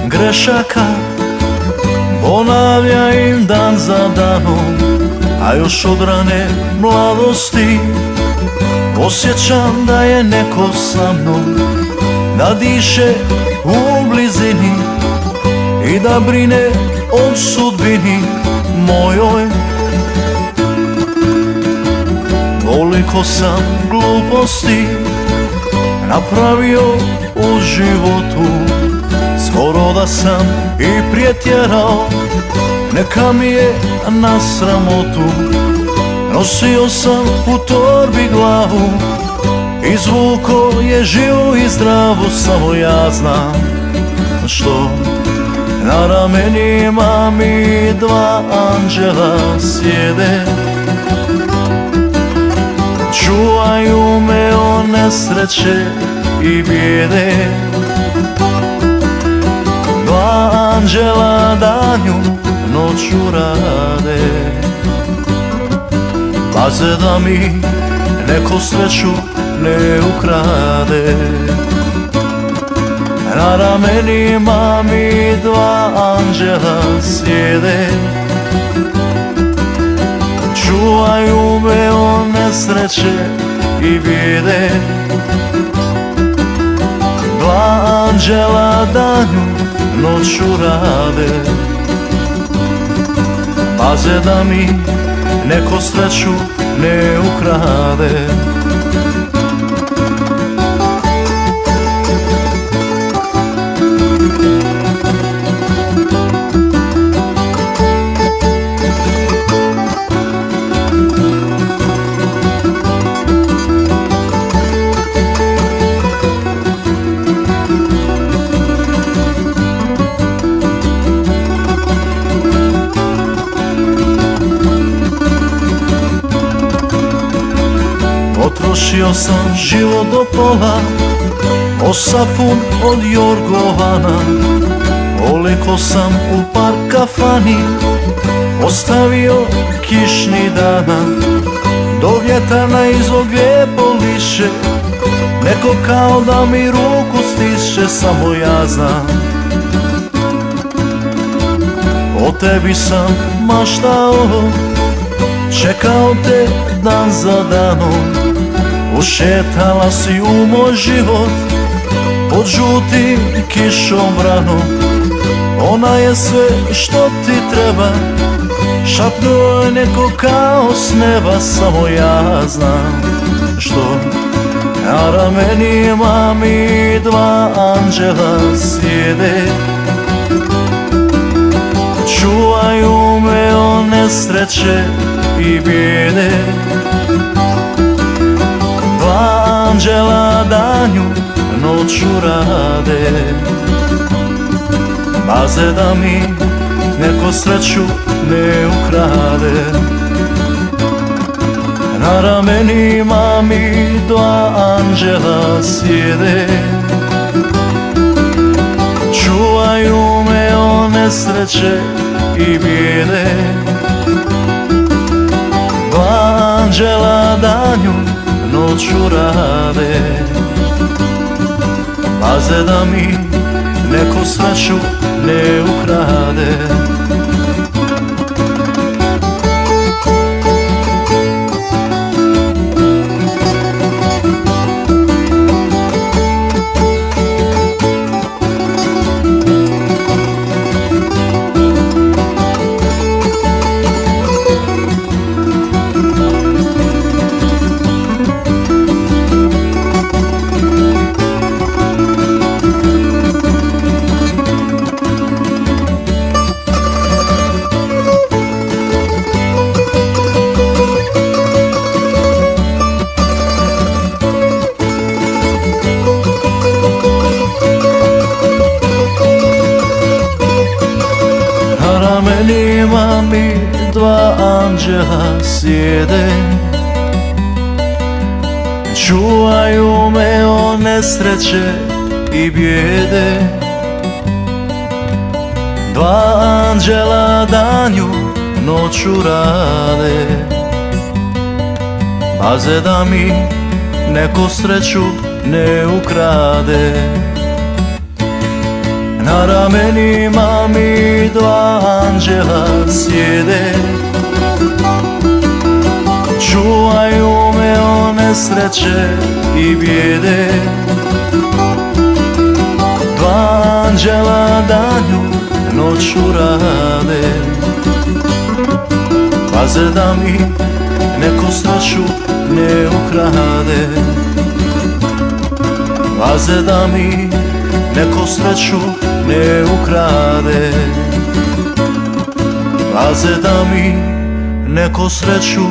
grešaka, ponavljam dan za danom, a još od rane mladosti osjećam da je neko sa mnom, da diše u blizini i da brine o sudbini mojoj. Koliko sam gluposti napravio u životu, skoro da sam i pretjerao, neka mi je na sramotu. Nosio sam u torbi glavu, izvuko je živu i zdravu, samo ja znam što. Na ramenima mi dva anđela sjede, čuvaju me od nesreće i bijede. Dva anđela danju noću rade, paze da mi neko sreću ne ukrade. Na ramenima mi dva anđela sjede, čuvaju me od nesreće i bijede. Dva anđela danju noću rade, paze da mi neko sreću ne ukrade. Potrošio sam život do pola, osapun od jorgovana. Koliko sam u park kafani ostavio kišni dana, do vjetra na izlog lijepo liše, neko kao da mi ruku stiše, samo ja znam. O tebi sam maštao, čekao te dan za danom, ušetala si u moj život pod žutim kišobranom. Ona je sve što ti treba, šapnuo je neko kao s neba, samo ja znam što. Na ramenima mi dva anđela sjede, čuvaju me od nesreće i bijede. Dva anđela danju noću rade, paze da mi neko sreću ne ukrade. Na ramenima mi dva anđela sjede, čuvaju me od nesreće i bijede. Dva anđela danju noću rade, paze da mi neko sreću ne ukrade. Ramenima mi dva anđela sjede, čuvaju me od nesreće i bijede. Dva anđela danju noću rade, paze da mi neko sreću ne ukrade. Na ramenima mi dva anđela sjede, čuvaju me one sreće i bijede. Dva anđela danju noću rade, paze da mi neko sreću ne ukrade. Paze da mi neko sreću ne ukrade. Paze da mi neko sreću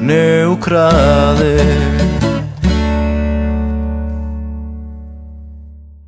ne ukrade.